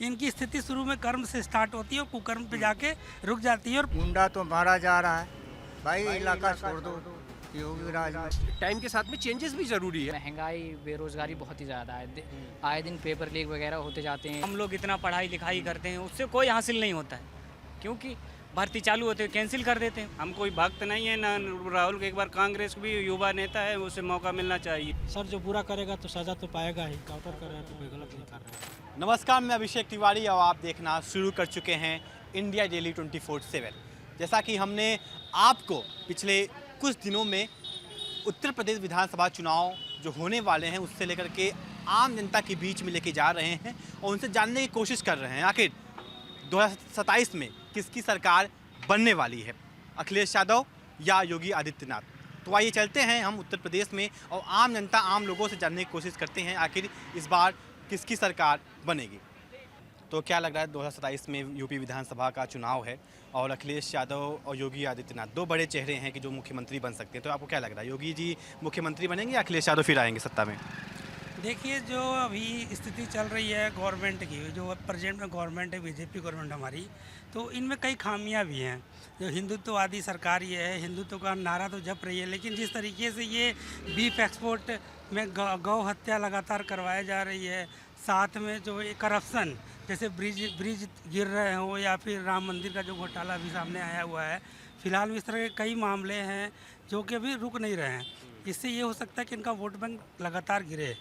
इनकी स्थिति शुरू में कर्म से स्टार्ट होती है और कुकर्म पे जाके रुक जाती है। और मुंडा तो मारा जा रहा है भाई, इलाका छोड़ दो योगी राज में। टाइम के साथ में चेंजेस भी ज़रूरी है। महंगाई बेरोजगारी बहुत ही ज़्यादा है। आए दिन पेपर लीक वगैरह होते जाते हैं। हम लोग इतना पढ़ाई लिखाई करते हैं, उससे कोई हासिल नहीं होता है, क्योंकि भर्ती चालू होते हैं कैंसिल कर देते हैं। हम कोई भक्त नहीं है ना राहुल, एक बार कांग्रेस भी युवा नेता है, उसे मौका मिलना चाहिए। सर जो बुरा करेगा तो सजा तो पाएगा ही, काउंटर करेगा तो कोई गलत नहीं कर रहा है। नमस्कार, मैं अभिषेक तिवारी और आप देखना शुरू कर चुके हैं इंडिया डेली 24/7। जैसा कि हमने आपको पिछले कुछ दिनों में उत्तर प्रदेश विधानसभा चुनाव जो होने वाले हैं उससे लेकर के आम जनता के बीच में लेके जा रहे हैं और उनसे जानने की कोशिश कर रहे हैं आखिर 2027 में किसकी सरकार बनने वाली है, अखिलेश यादव या योगी आदित्यनाथ। तो आइए चलते हैं हम उत्तर प्रदेश में और आम जनता आम लोगों से जानने की कोशिश करते हैं आखिर इस बार किसकी सरकार बनेगी। तो क्या लग रहा है, 2027 में यूपी विधानसभा का चुनाव है और अखिलेश यादव और योगी आदित्यनाथ दो बड़े चेहरे हैं कि जो मुख्यमंत्री बन सकते हैं। तो आपको क्या लग रहा है, योगी जी मुख्यमंत्री बनेंगे या अखिलेश यादव फिर आएंगे सत्ता में? देखिए, जो अभी स्थिति चल रही है गवर्नमेंट की, जो प्रेजेंट में गवर्नमेंट है बीजेपी गवर्नमेंट हमारी, तो इनमें कई खामियां भी हैं। जो हिंदुत्ववादी सरकार ये है, हिंदुत्व का नारा तो जप रही है, लेकिन जिस तरीके से ये बीफ एक्सपोर्ट में गौ हत्या लगातार करवाई जा रही है, साथ में जो ये करप्शन, जैसे ब्रिज गिर रहे हो या फिर राम मंदिर का जो घोटाला भी सामने आया हुआ है, फिलहाल में इस तरह के कई मामले हैं जो कि अभी रुक नहीं रहे हैं। इससे ये हो सकता है कि इनका वोट बैंक लगातार गिरे।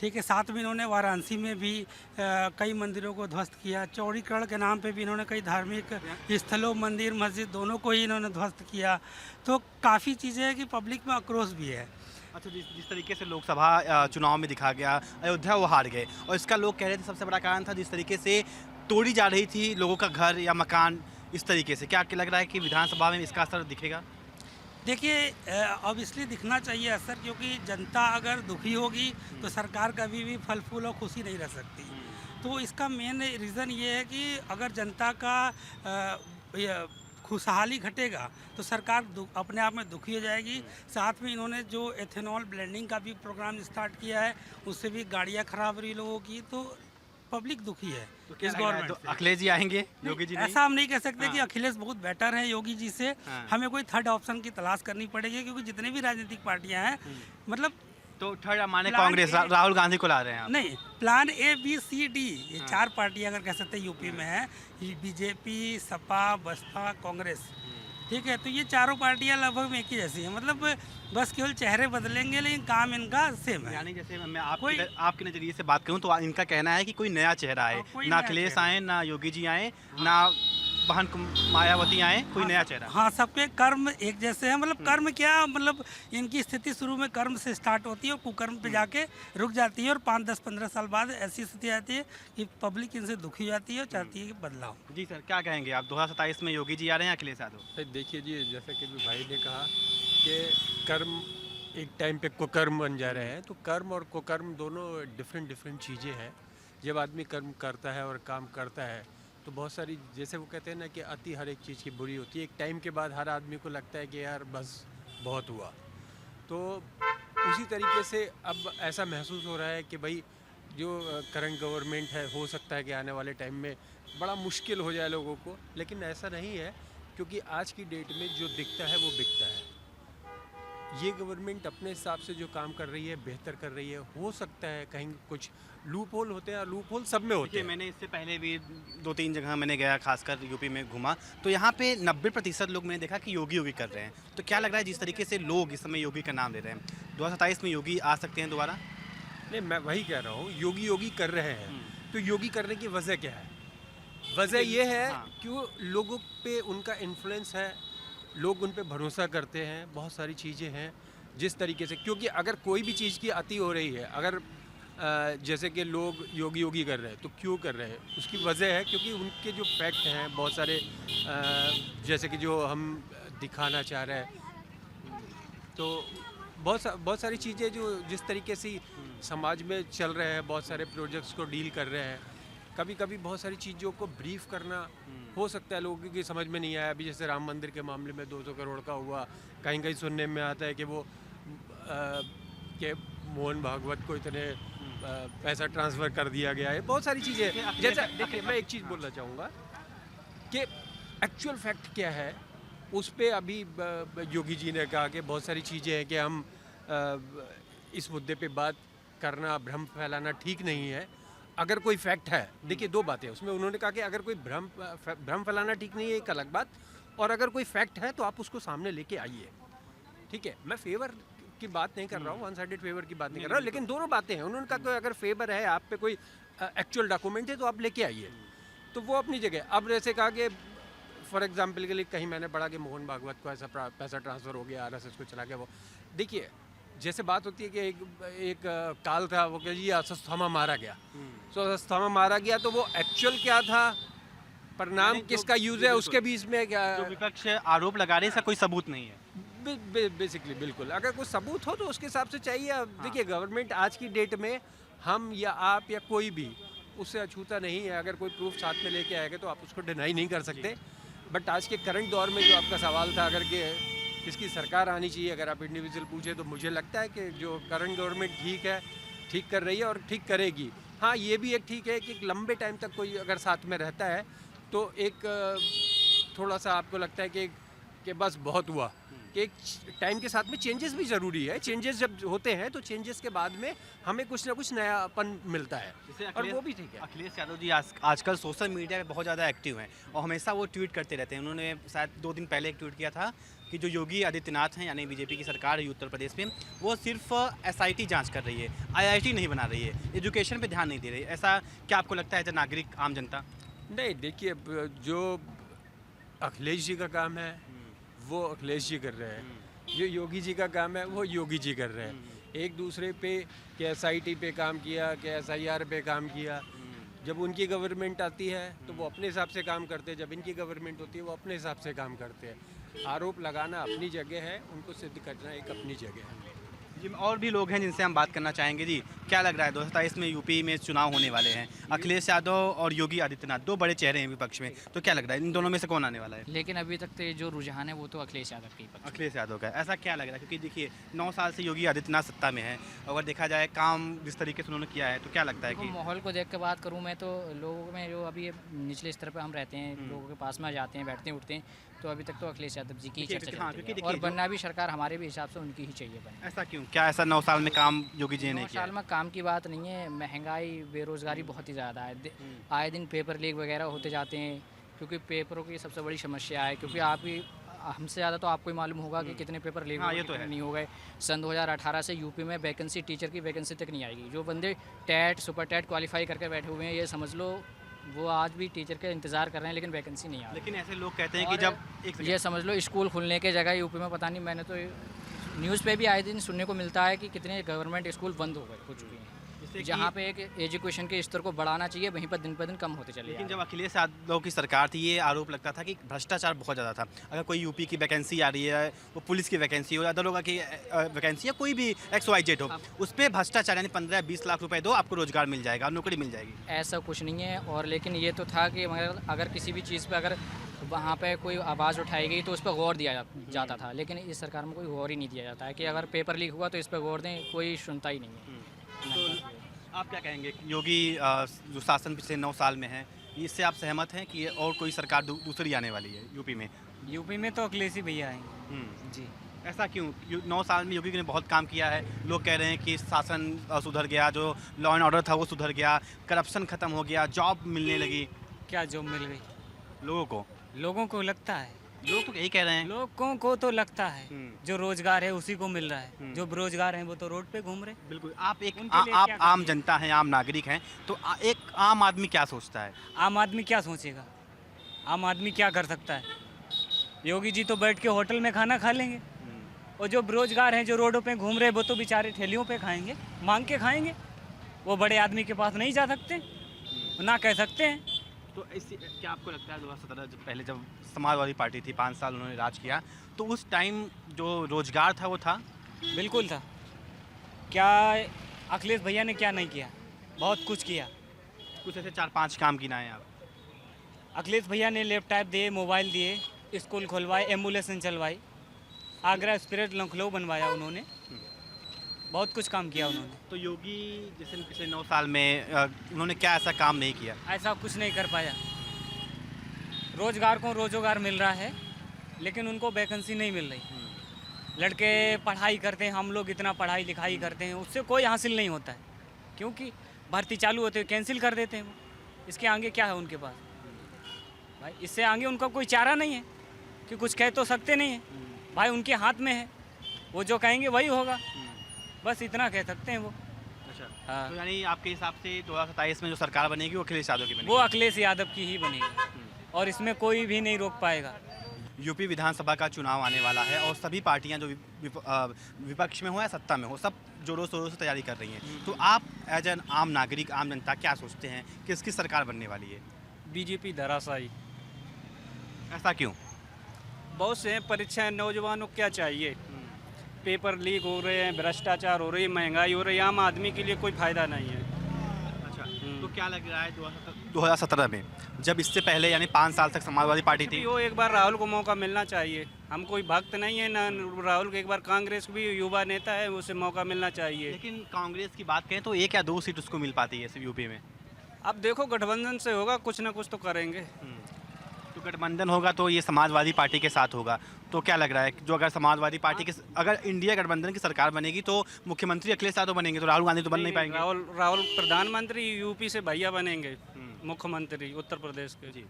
ठीक है, साथ में इन्होंने वाराणसी में भी कई मंदिरों को ध्वस्त किया। चौड़ीकरण के नाम पे भी इन्होंने कई धार्मिक स्थलों, मंदिर मस्जिद दोनों को ही इन्होंने ध्वस्त किया। तो काफ़ी चीज़ें हैं कि पब्लिक में आक्रोश भी है। अच्छा, जिस तरीके से लोकसभा चुनाव में दिखा गया, अयोध्या वो हार गए और इसका लोग कह रहे थे सबसे बड़ा कारण था जिस तरीके से तोड़ी जा रही थी लोगों का घर या मकान, इस तरीके से। क्या आपको लग रहा है कि विधानसभा में इसका असर दिखेगा? देखिए, अब इसलिए दिखना चाहिए असर, क्योंकि जनता अगर दुखी होगी तो सरकार कभी भी फल फूल और खुशी नहीं रह सकती। तो इसका मेन रीज़न ये है कि अगर जनता का खुशहाली घटेगा तो सरकार अपने आप में दुखी हो जाएगी। साथ में इन्होंने जो एथेनॉल ब्लेंडिंग का भी प्रोग्राम स्टार्ट किया है, उससे भी गाड़ियाँ खराब रही लोगों की, तो पब्लिक दुखी है। तो इस गवर्नमेंट तो अखिलेश जी आएंगे, योगी जी नहीं? ऐसा हम नहीं कह सकते कि अखिलेश बहुत बेटर है योगी जी से। हमें कोई थर्ड ऑप्शन की तलाश करनी पड़ेगी, क्योंकि जितने भी राजनीतिक पार्टियां हैं, मतलब तो थर्ड माने कांग्रेस राहुल गांधी को ला रहे हैं आप? नहीं, plan A B C D, ये चार पार्टियां अगर कह सकते हैं यूपी में है, बीजेपी, सपा, बसपा, कांग्रेस। ठीक है, तो ये चारों पार्टियां लगभग में एक ही जैसी हैं, मतलब बस केवल चेहरे बदलेंगे लेकिन काम इनका सेम है। यानी जैसे मैं आपके नज़रिए से बात करूं तो इनका कहना है कि कोई नया चेहरा आए, ना अखिलेश आए, ना योगी जी आए, ना बहन मायावती आए, कोई नया चेहरा। हाँ, सबके कर्म एक जैसे हैं। मतलब कर्म क्या, मतलब इनकी स्थिति शुरू में कर्म से स्टार्ट होती है और कुकर्म पे जाके रुक जाती है, और 5, 10, 15 साल बाद ऐसी स्थिति आती है कि पब्लिक इनसे दुखी हो जाती है और चाहती है कि बदलाव। जी सर, क्या कहेंगे आप, 2027 में योगी जी आ रहे हैं अखिलेश यादव? देखिए जी, जैसा कि भाई ने कहा कि कर्म एक टाइम पे कुकर्म बन जा रहे हैं, तो कर्म और कुकर्म दोनों डिफरेंट चीज़ें हैं। जब आदमी कर्म करता है और काम करता है तो बहुत सारी, जैसे वो कहते हैं ना कि अति हर एक चीज़ की बुरी होती है। एक टाइम के बाद हर आदमी को लगता है कि यार बस बहुत हुआ। तो उसी तरीके से अब ऐसा महसूस हो रहा है कि भाई जो करंट गवर्नमेंट है, हो सकता है कि आने वाले टाइम में बड़ा मुश्किल हो जाए लोगों को, लेकिन ऐसा नहीं है, क्योंकि आज की डेट में जो दिखता है वो बिकता है। ये गवर्नमेंट अपने हिसाब से जो काम कर रही है बेहतर कर रही है। हो सकता है कहीं कुछ लूप होल होते हैं, लूप होल सब में होते हैं। मैंने इससे पहले भी 2-3 जगह मैंने गया, खासकर यूपी में घूमा, तो यहाँ पे 90% लोग मैंने देखा कि योगी योगी कर रहे हैं। तो क्या लग रहा है, जिस तरीके से लोग इस समय योगी का नाम ले रहे हैं, 2027 में योगी आ सकते हैं दोबारा? नहीं, मैं वही कह रहा हूँ, योगी योगी कर रहे हैं। तो योगी करने की वजह क्या है? वजह ये है कि लोगों पे उनका इन्फ्लुएंस है, लोग उन पे भरोसा करते हैं, बहुत सारी चीज़ें हैं जिस तरीके से, क्योंकि अगर कोई भी चीज़ की अति हो रही है, अगर जैसे कि लोग योगी योगी कर रहे हैं, तो क्यों कर रहे हैं? उसकी वजह है क्योंकि उनके जो फैक्ट हैं बहुत सारे, जैसे कि जो हम दिखाना चाह रहे हैं, तो बहुत सारी चीज़ें जो जिस तरीके से समाज में चल रहे हैं, बहुत सारे प्रोजेक्ट्स को डील कर रहे हैं। कभी कभी बहुत सारी चीज़ों को ब्रीफ करना हो सकता है लोगों की समझ में नहीं आया। अभी जैसे राम मंदिर के मामले में 200 करोड़ का हुआ, कहीं कहीं सुनने में आता है कि वो कि मोहन भागवत को इतने पैसा ट्रांसफ़र कर दिया गया है, बहुत सारी चीज़ें। जैसा देखिए, मैं एक चीज़ बोलना चाहूँगा कि एक्चुअल फैक्ट क्या है, उस पे अभी योगी जी ने कहा कि बहुत सारी चीज़ें हैं कि हम इस मुद्दे पे बात करना, भ्रम फैलाना ठीक नहीं है। अगर कोई फैक्ट है, देखिए दो बातें उसमें उन्होंने कहा कि अगर कोई भ्रम फैलाना ठीक नहीं है, एक अलग बात, और अगर कोई फैक्ट है तो आप उसको सामने लेके आइए, ठीक है। मैं फेवर की बात नहीं कर रहा हूँ, वन साइडेड फेवर की बात नहीं कर रहा हूँ, लेकिन दोनों बातें हैं। उन्होंने कहा कि अगर फेवर है, आप पे कोई एक्चुअल डॉक्यूमेंट है तो आप लेके आइए, तो वो अपनी जगह। अब जैसे कहा कि फॉर एग्जांपल के लिए कहीं मैंने पढ़ा कि मोहन भागवत को ऐसा पैसा ट्रांसफ़र हो गया, आरएसएस को चला गया। वो देखिए, जैसे बात होती है कि एक काल था, वो कि जी अश्वत्थामा मारा गया, तो अश्वत्थामा मारा गया, तो वो एक्चुअल क्या था, परिणाम किसका यूज़ है, उसके बीच में क्या जो विपक्ष आरोप लगा रहे हैं, इसका कोई सबूत नहीं है। बेसिकली बिल्कुल, अगर कोई सबूत हो तो उसके हिसाब से चाहिए। अब देखिए, गवर्नमेंट आज की डेट में हम या आप या कोई भी उससे अछूता नहीं है। अगर कोई प्रूफ साथ में लेके आएगा तो आप उसको डिनाई नहीं कर सकते। बट आज के करंट दौर में जो आपका सवाल था, अगर कि किसकी सरकार आनी चाहिए, अगर आप इंडिविजुअल पूछे तो मुझे लगता है कि जो करंट गवर्नमेंट ठीक है, ठीक कर रही है और ठीक करेगी। हाँ, ये भी एक ठीक है कि एक लंबे टाइम तक कोई अगर साथ में रहता है तो एक थोड़ा सा आपको लगता है कि बस बहुत हुआ, कि एक टाइम के साथ में चेंजेस भी ज़रूरी है। चेंजेस जब होते हैं तो चेंजेस के बाद में हमें कुछ ना कुछ नयापन मिलता है, और वो भी ठीक है। अखिलेश यादव जी आजकल सोशल मीडिया पे बहुत ज़्यादा एक्टिव हैं और हमेशा वो ट्वीट करते रहते हैं। उन्होंने शायद 2 दिन पहले एक ट्वीट किया था कि जो योगी आदित्यनाथ हैं, यानी बीजेपी की सरकार है उत्तर प्रदेश में, वो सिर्फ एसआईटी जांच कर रही है, आईआईटी नहीं बना रही है, एजुकेशन पे ध्यान नहीं दे रही है। ऐसा क्या आपको लगता है, एज नागरिक आम जनता? नहीं, देखिए, जो अखिलेश जी का काम है वो अखिलेश जी कर रहे हैं, जो योगी जी का काम है वो योगी जी कर रहे हैं। एक दूसरे पे कि एसआईटी पे काम किया, कि एसआईआर पे काम किया। जब उनकी गवर्नमेंट आती है तो वो अपने हिसाब से काम करते हैं, जब इनकी गवर्नमेंट होती है वो अपने हिसाब से काम करते हैं। आरोप लगाना अपनी जगह है, उनको सिद्ध करना एक अपनी जगह है। जी, और भी लोग हैं जिनसे हम बात करना चाहेंगे। जी, क्या लग रहा है 2027 में यूपी में चुनाव होने वाले हैं, अखिलेश यादव और योगी आदित्यनाथ, 2 बड़े चेहरे हैं विपक्ष में, तो क्या लग रहा है इन दोनों में से कौन आने वाला है? लेकिन अभी तक तो ये जो रुझान है वो तो अखिलेश यादव के ही पक्ष में। अखिलेश यादव का। ऐसा क्या लग रहा है, क्योंकि देखिए 9 साल से योगी आदित्यनाथ सत्ता में है, अगर देखा जाए काम जिस तरीके से उन्होंने किया है, तो क्या लगता है देखो, कि माहौल को देख के बात करूँ मैं, तो लोगों में जो अभी निचले स्तर पे हम रहते हैं, लोगों के पास में जाते हैं, बैठते हैं, उठते हैं, तो अभी तक तो अखिलेश यादव जी की ही चर्चा हाँ, चल रही क्योंकि है। और देखिए बनना भी सरकार हमारे भी हिसाब से उनकी ही चाहिए बने। ऐसा क्यों, क्या ऐसा 9 साल में काम योगी जी ने 9 किया साल है? में काम की बात नहीं है, महंगाई, बेरोजगारी बहुत ही ज़्यादा है। आए दिन पेपर लीक वगैरह होते जाते हैं, क्योंकि पेपरों की सबसे बड़ी समस्या है। क्योंकि आप ही हमसे ज़्यादा तो आपको ही मालूम होगा कि कितने पेपर लीक हाँ, ये तो है। नहीं हो गए। सन 2018 से यूपी में वैकेंसी, टीचर की वैकेंसी तक नहीं आएगी। जो बंदे टेट, सुपर टेट क्वालिफाई करके बैठे हुए हैं, ये समझ लो वो आज भी टीचर के इंतज़ार कर रहे हैं, लेकिन वैकेंसी नहीं आ रही। लेकिन ऐसे लोग कहते हैं कि और जब एक ये समझ लो स्कूल खुलने के जगह यूपी में पता नहीं, मैंने तो न्यूज़ पे भी आए दिन सुनने को मिलता है कि कितने गवर्नमेंट स्कूल बंद हो चुके हैं। जहाँ पे एक एजुकेशन के स्तर को बढ़ाना चाहिए, वहीं पर दिन पर दिन कम होते चले लेकिन जा जब अखिलेश यादव की सरकार थी, ये आरोप लगता था कि भ्रष्टाचार बहुत ज़्यादा था। अगर कोई यूपी की वैकेंसी आ रही है, वो पुलिस की वैकेंसी हो या दरोगा की वैकेंसी या कोई भी XYZ हो, उस पर भ्रष्टाचार, यानी 15-20 लाख रुपए दो, आपको रोजगार मिल जाएगा, नौकरी मिल जाएगी। ऐसा कुछ नहीं है। और लेकिन ये तो था कि मगर अगर किसी भी चीज़ पे अगर वहाँ पे कोई आवाज़ उठाई गई तो उस पर गौर दिया जाता था, लेकिन इस सरकार में कोई गौर ही नहीं दिया जाता है कि अगर पेपर लीक हुआ तो इस पर गौर दें, कोई सुनता ही नहीं है। तो आप क्या कहेंगे, योगी जो शासन पिछले 9 साल में है, इससे आप सहमत हैं कि और कोई सरकार दूसरी आने वाली है यूपी में? यूपी में तो अखिलेश ही भैया आएंगे जी। ऐसा क्यों? 9 साल में योगी ने बहुत काम किया है, लोग कह रहे हैं कि शासन सुधर गया, जो लॉ एंड ऑर्डर था वो सुधर गया, करप्शन खत्म हो गया, जॉब मिलने लगी क्या जॉब मिल गई लोगों को लगता है, लोग तो यही कह रहे हैं। लोगों को तो लगता है जो रोजगार है उसी को मिल रहा है, जो बेरोजगार हैं वो तो रोड पे घूम रहे। बिल्कुल, आप एक उनके लिए आप क्या आम करें? जनता हैं, आम नागरिक हैं, तो एक आम आदमी क्या सोचता है? आम आदमी क्या सोचेगा, आम आदमी क्या कर सकता है? योगी जी तो बैठ के होटल में खाना खा लेंगे, और जो बेरोजगार हैं जो रोडों पे घूम रहे वो तो बेचारे ठेलियों पे खाएंगे, मांग के खाएंगे। वो बड़े आदमी के पास नहीं जा सकते, ना कह सकते हैं। तो इसी क्या आपको लगता है 2017 पहले जब समाजवादी पार्टी थी, 5 साल उन्होंने राज किया, तो उस टाइम जो रोजगार था वो था? बिल्कुल था। क्या अखिलेश भैया ने क्या नहीं किया? बहुत कुछ किया। कुछ ऐसे 4-5 काम गिनाए आप। अखिलेश भैया ने लैपटॉप दिए, मोबाइल दिए, स्कूल खुलवाए, एम्बुलेंस चलवाई, आगरा एक्सप्रेस लखनऊ बनवाया उन्होंने। बहुत कुछ काम किया उन्होंने। तो योगी जैसे पिछले 9 साल में उन्होंने क्या ऐसा काम नहीं किया? ऐसा कुछ नहीं कर पाया। रोजगार को रोजगार मिल रहा है लेकिन उनको वैकेंसी नहीं मिल रही। लड़के पढ़ाई करते हैं, हम लोग इतना पढ़ाई लिखाई करते हैं, उससे कोई हासिल नहीं होता है क्योंकि भर्ती चालू होते कैंसिल कर देते हैं वो। इसके आगे क्या है उनके पास भाई? इससे आगे उनका कोई चारा नहीं है कि कुछ कह तो सकते नहीं है भाई, उनके हाथ में है, वो जो कहेंगे वही होगा, बस इतना कह सकते हैं वो। अच्छा, हाँ। तो यानी आपके हिसाब से 2027 में जो सरकार बनेगी वो अखिलेश यादव की बनेगी? वो अखिलेश यादव की ही बनेगी और इसमें कोई भी नहीं रोक पाएगा। यूपी विधानसभा का चुनाव आने वाला है और सभी पार्टियां जो विपक्ष में हो या सत्ता में हो, सब जोरों शोरों से तैयारी कर रही हैं। तो आप एज एन आम नागरिक, आम जनता क्या सोचते हैं किसकी सरकार बनने वाली है? बीजेपी धराशायी। ऐसा क्यों? बहुत से हैं परीक्षाएं, नौजवानों को क्या चाहिए? पेपर लीक हो रहे हैं, भ्रष्टाचार हो रही है, महंगाई हो रही है, आम आदमी के लिए कोई फ़ायदा नहीं है। अच्छा, तो क्या लग रहा है 2017 में, जब इससे पहले यानी 5 साल तक समाजवादी पार्टी थी, वो एक बार राहुल को मौका मिलना चाहिए। हम कोई भक्त नहीं है ना राहुल को, एक बार कांग्रेस भी युवा नेता है, उसे मौका मिलना चाहिए। लेकिन कांग्रेस की बात करें तो 1 या 2 सीट उसको मिल पाती है सिर्फ यूपी में। अब देखो गठबंधन से होगा, कुछ ना कुछ तो करेंगे। तो गठबंधन होगा तो ये समाजवादी पार्टी के साथ होगा। तो क्या लग रहा है जो अगर समाजवादी पार्टी के, अगर इंडिया गठबंधन की सरकार बनेगी तो मुख्यमंत्री अखिलेश यादव बनेंगे, तो राहुल गांधी तो बन नहीं पाएंगे? राहुल प्रधानमंत्री, यूपी से भैया बनेंगे मुख्यमंत्री उत्तर प्रदेश के। जी।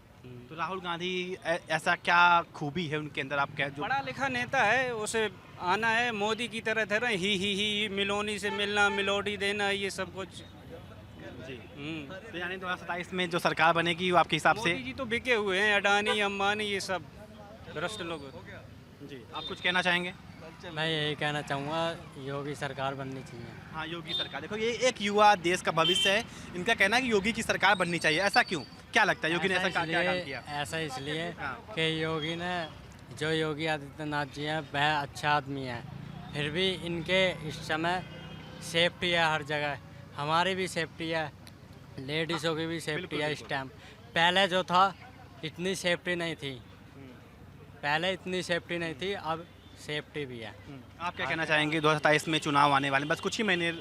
तो राहुल गांधी ऐसा क्या खूबी है उनके अंदर, आप क्या जो पढ़ा लिखा नेता है, उसे आना है मोदी की तरह तरह ही मिलोनी से मिलना, मिलोडी देना, ये सब कुछ। जी। तो यानी 2027 में जो सरकार बनेगी वो आपके हिसाब से? मोदी जी तो बिके हुए हैं, अडानी अंबानी ये सब भ्रष्ट लोग। जी, आप कुछ कहना चाहेंगे? मैं यही कहना चाहूँगा योगी सरकार बननी चाहिए। हाँ, योगी सरकार। देखो ये एक युवा देश का भविष्य है, इनका कहना है कि योगी की सरकार बननी चाहिए। ऐसा क्यों? क्या लगता है योगी ने ऐसा क्या काम किया? ऐसा इसलिए हाँ। कि योगी ने, जो योगी आदित्यनाथ जी हैं वह अच्छा आदमी है, फिर भी इनके इस समय सेफ्टी है हर जगह, हमारी भी सेफ्टी है, लेडीज़ों की भी सेफ्टी है। इस टाइम पहले जो था इतनी सेफ्टी नहीं थी, पहले इतनी सेफ्टी नहीं थी, अब सेफ्टी भी है। आप क्या कहना चाहेंगे? 2027 में चुनाव आने वाले, बस कुछ ही महीने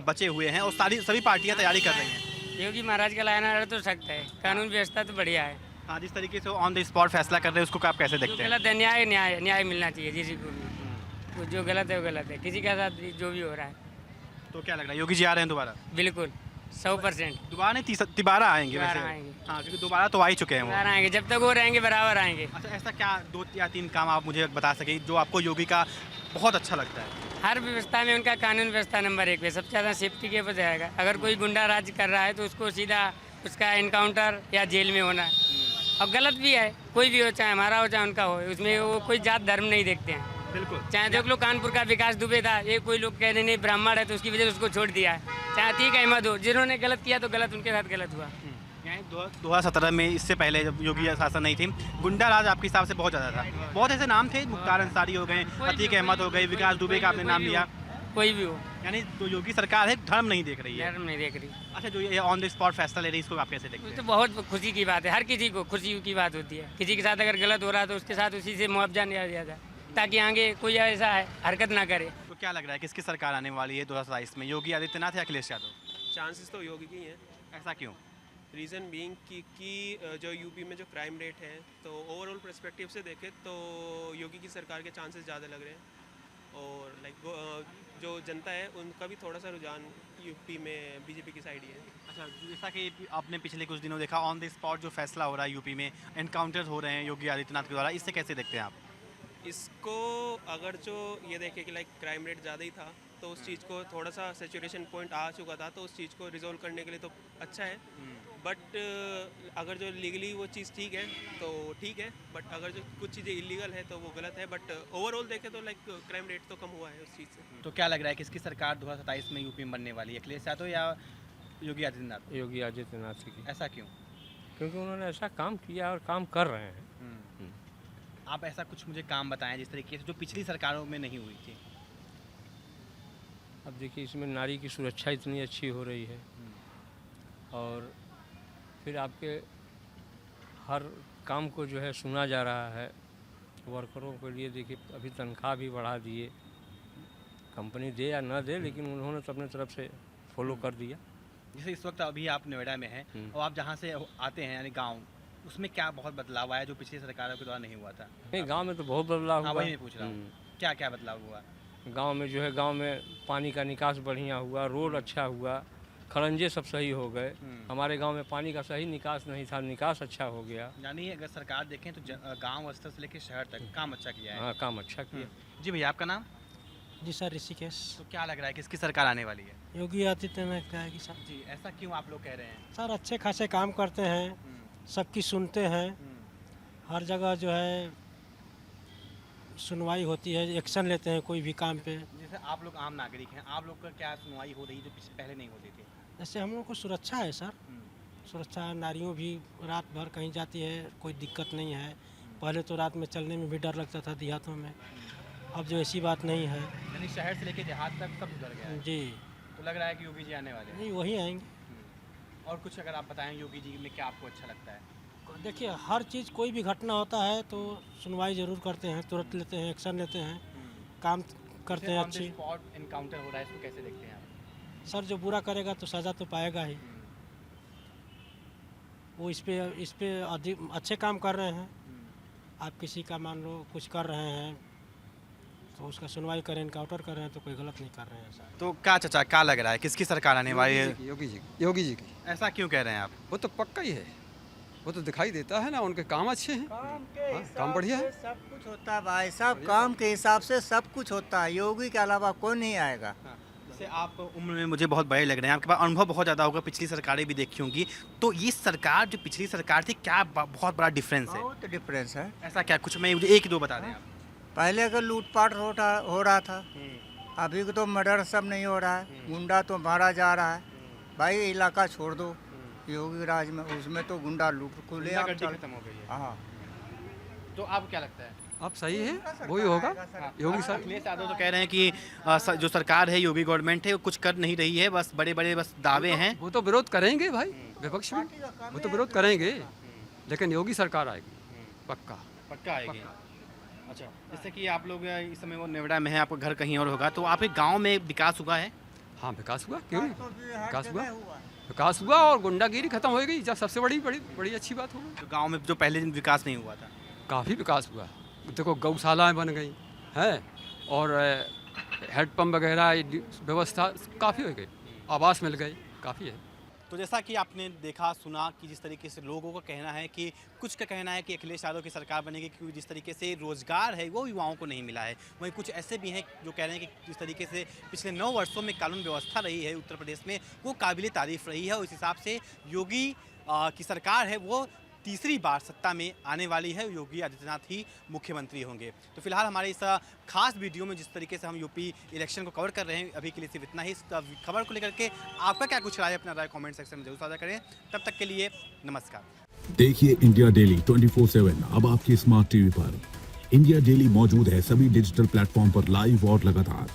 बचे हुए हैं और सभी पार्टियां तैयारी कर रही हैं। योगी महाराज का लाना तो सकता है, कानून व्यवस्था तो बढ़िया है। हाँ, जिस तरीके से ऑन द स्पॉट फैसला कर रहे हैं उसको आप कैसे देखते हैं? गलत है, न्याय न्याय न्याय मिलना चाहिए किसी को भी। जो गलत है वो गलत है, किसी के साथ भी जो भी हो रहा है। तो क्या लग रहा है योगी जी आ रहे हैं दोबारा? बिल्कुल 100%। दोबारा नहीं, तिबारा आएंगे वैसे। दोबारा आएंगे। हाँ, क्योंकि दोबारा तो आ ही चुके हैं वो। बाहर आएंगे, जब तक वो रहेंगे बराबर आएंगे। अच्छा, ऐसा क्या 2 या 3 काम आप मुझे बता सकें जो आपको योगी का बहुत अच्छा लगता है? हर व्यवस्था में उनका कानून व्यवस्था नंबर 1 पे, सबसे ज़्यादा सेफ्टी के ऊपर आएगा। अगर कोई गुंडा राज कर रहा है तो उसको सीधा उसका इनकाउंटर या जेल में होना है। और गलत भी है, कोई भी हो, चाहे हमारा हो चाहे उनका हो, उसमें वो कोई जात धर्म नहीं देखते हैं। बिल्कुल। चाहे देख लो कानपुर का विकास दुबे था, ये कोई लोग कह रहे नहीं ब्राह्मण है तो उसकी वजह से उसको छोड़ दिया है। चाहे अतीक अहमद हो, जिन्होंने गलत किया तो गलत उनके साथ गलत हुआ। 2017 में, इससे पहले जब योगी शासन नहीं थी, गुंडा राज आपके हिसाब से बहुत ज़्यादा था। बहुत ऐसे नाम थे, मुख्तार अंसारी हो गए, अतीक अहमद हो गए, विकास दुबे का आपने नाम लिया। कोई भी हो, यानी जो योगी सरकार है धर्म नहीं देख रही है। धर्म नहीं देख रही। अच्छा, जो ये ऑन द स्पॉट फैसला ले रही है इसको आप कैसे देखते तो हैं? बहुत खुशी की बात है, हर किसी को खुशी की बात होती है। किसी के साथ अगर गलत हो रहा है तो उसके साथ उसी से मुआवजा नहीं दिया जाए ताकि आगे कोई ऐसा हरकत ना करे। तो क्या लग रहा है किसकी सरकार आने वाली है 2027 में, योगी आदित्यनाथ या अखिलेश यादव? चांसेस तो योगी की हैं। ऐसा क्यों? रीज़न बीइंग कि जो यूपी में जो क्राइम रेट है, तो ओवरऑल पर्सपेक्टिव से देखें तो योगी की सरकार के चांसेस ज़्यादा लग रहे हैं। और लाइक जो जनता है उनका भी थोड़ा सा रुझान यूपी में बीजेपी की साइड ही है। अच्छा, जैसा कि आपने पिछले कुछ दिनों देखा ऑन द स्पॉट जो फैसला हो रहा है यूपी में, एनकाउंटर हो रहे हैं योगी आदित्यनाथ के द्वारा, इससे कैसे देखते हैं आप? इसको अगर जो ये देखें कि लाइक क्राइम रेट ज़्यादा ही था तो उस चीज़ को थोड़ा सा सेचुरेशन पॉइंट आ चुका था, तो उस चीज़ को रिजोल्व करने के लिए तो अच्छा है। बट अगर जो लीगली वो चीज़ ठीक है तो ठीक है, बट अगर जो कुछ चीज़ें इलीगल है तो वो गलत है। बट ओवरऑल देखें तो लाइक क्राइम रेट तो कम हुआ है उस चीज़ से। तो क्या लग रहा है किसकी सरकार 2027 में यूपी में बनने वाली है, अखिलेश यादव या योगी आदित्यनाथ? योगी आदित्यनाथ की। ऐसा क्यों? क्योंकि उन्होंने ऐसा काम किया और काम कर रहे हैं। आप ऐसा कुछ मुझे काम बताएं जिस तरीके से जो पिछली सरकारों में नहीं हुई थी। अब देखिए, इसमें नारी की सुरक्षा इतनी अच्छी हो रही है और फिर आपके हर काम को जो है सुना जा रहा है। वर्करों के लिए देखिए अभी तनख्वाह भी बढ़ा दिए, कंपनी दे या ना दे, लेकिन उन्होंने तो अपने तरफ से फॉलो कर दिया। जैसे इस वक्त अभी आप नोएडा में हैं और आप जहाँ से आते हैं यानी गांव, उसमें क्या बहुत बदलाव आया जो पिछली सरकारों के द्वारा नहीं हुआ था? नहीं, गांव में तो बहुत बदलाव हाँ, हुआ। वही मैं पूछ रहा हूँ, क्या क्या बदलाव हुआ? गांव में जो है, गांव में पानी का निकास बढ़िया हुआ, रोड अच्छा हुआ, खरंजे सब सही हो गए। हमारे गांव में पानी का सही निकास नहीं था, निकास अच्छा हो गया। यानी अगर सरकार देखें तो गांव स्तर से लेकर शहर तक काम अच्छा किया है। हाँ, काम अच्छा किया। जी भैया, आपका नाम? जी सर, ऋषिकेश। तो क्या लग रहा है किसकी सरकार आने वाली है? योगी आदित्यनाथ का है कि सर। जी, ऐसा क्यों आप लोग कह रहे हैं? सर अच्छे खासे काम करते हैं, सबकी सुनते हैं, हर जगह जो है सुनवाई होती है, एक्शन लेते हैं कोई भी काम पे। जैसे आप लोग आम नागरिक हैं, आप लोग का क्या सुनवाई हो रही है जो पहले नहीं होती थी? जैसे हम लोग को सुरक्षा है सर, सुरक्षा है, नारियों भी रात भर कहीं जाती है, कोई दिक्कत नहीं है। पहले तो रात में चलने में भी डर लगता था देहातों में, अब जो ऐसी बात नहीं है। यानी शहर से लेकर देहात तक सब सुधर गया है। जी, तो लग रहा है कि योगी जी आने वाले हैं। नहीं वही आएंगे। और कुछ अगर आप बताएं योगी जी में क्या आपको अच्छा लगता है? देखिए, हर चीज़ कोई भी घटना होता है तो सुनवाई ज़रूर करते हैं, तुरंत लेते हैं, एक्शन लेते हैं, काम करते हैं अच्छी। स्पॉट इनकाउंटर हो रहा है, इसको कैसे देखते हैं आप? सर जो बुरा करेगा तो सज़ा तो पाएगा ही। वो इस पे अधिक अच्छे काम कर रहे हैं। आप किसी का मान लो कुछ कर रहे हैं तो उसका सुनवाई करें, इनकाउंटर कर रहे हैं तो कोई गलत नहीं कर रहे हैं सर। तो क्या चाचा, क्या लग रहा है किसकी सरकार आने वाली है? योगी जी की। ऐसा क्यों कह रहे हैं आप? वो तो पक्का ही है, वो तो दिखाई देता है ना, उनके काम अच्छे हैं, काम बढ़िया है। सब कुछ होता है भाई, सब काम के हिसाब से सब कुछ होता है। योगी के अलावा कोई नहीं आएगा। जैसे आप उम्र में मुझे बहुत बड़े लग रहे हैं, आपके पास अनुभव बहुत ज़्यादा होगा, पिछली सरकारें भी देखी होंगी, तो ये सरकार जो पिछली सरकार थी, क्या बहुत बड़ा डिफरेंस है? बहुत डिफरेंस है। ऐसा क्या, कुछ मैं मुझे एक ही दो बता दें आप। पहले अगर लूटपाट हो रहा था, अभी तो मर्डर सब नहीं हो रहा है, गुंडा तो मारा जा रहा है। भाई इलाका छोड़ दो, योगी राज में उसमें तो गुंडा लूट खुले खत्म हो गई है। हाँ, तो आपको क्या लगता है? अब सही है, वही होगा योगी सर। अखिलेश यादव तो कह रहे हैं कि जो सरकार है, योगी गवर्नमेंट है, वो कुछ कर नहीं रही है, बस बड़े बड़े बस दावे हैं। वो तो विरोध करेंगे भाई, विपक्ष में वो तो विरोध करेंगे, लेकिन योगी सरकार आएगी पक्का। पक्का आएगी। अच्छा, जैसे कि आप लोग इस समय वो नोएडा में है, आपका घर कहीं और होगा, तो आपके गांव में विकास हुआ है? हाँ, विकास हुआ, क्यों नहीं, विकास हुआ और गुंडागिरी खत्म हो गई, जब सबसे बड़ी अच्छी बात होगी। तो गांव में जो पहले दिन विकास नहीं हुआ था, काफ़ी विकास हुआ। देखो, गौशालाएं बन गई हैं और हेडपम्प वगैरह व्यवस्था काफ़ी हो गई, आवास मिल गए, काफ़ी है। तो जैसा कि आपने देखा सुना कि जिस तरीके से लोगों का कहना है कि कुछ का कहना है कि अखिलेश यादव की सरकार बनेगी क्योंकि जिस तरीके से रोज़गार है वो युवाओं को नहीं मिला है। वहीं कुछ ऐसे भी हैं जो कह रहे हैं कि जिस तरीके से पिछले 9 वर्षों में कानून व्यवस्था रही है उत्तर प्रदेश में, वो काबिल तारीफ़ रही है और इस हिसाब से योगी की सरकार है वो तीसरी बार सत्ता में आने वाली है। योगी आदित्यनाथ ही मुख्यमंत्री होंगे। तो फिलहाल हमारे इस खास वीडियो में जिस तरीके से हम यूपी इलेक्शन को कवर कर रहे हैं, अभी के लिए सिर्फ इतना ही। इस खबर को लेकर के आपका क्या कुछ राय है, अपना राय कमेंट सेक्शन में जरूर साझा करें। तब तक के लिए नमस्कार। देखिए इंडिया डेली 24/7 अब आपकी स्मार्ट टीवी पर। इंडिया डेली मौजूद है सभी डिजिटल प्लेटफॉर्म पर लाइव और लगातार।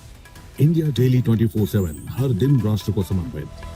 इंडिया डेली 24/7 हर दिन राष्ट्र को समर्पित।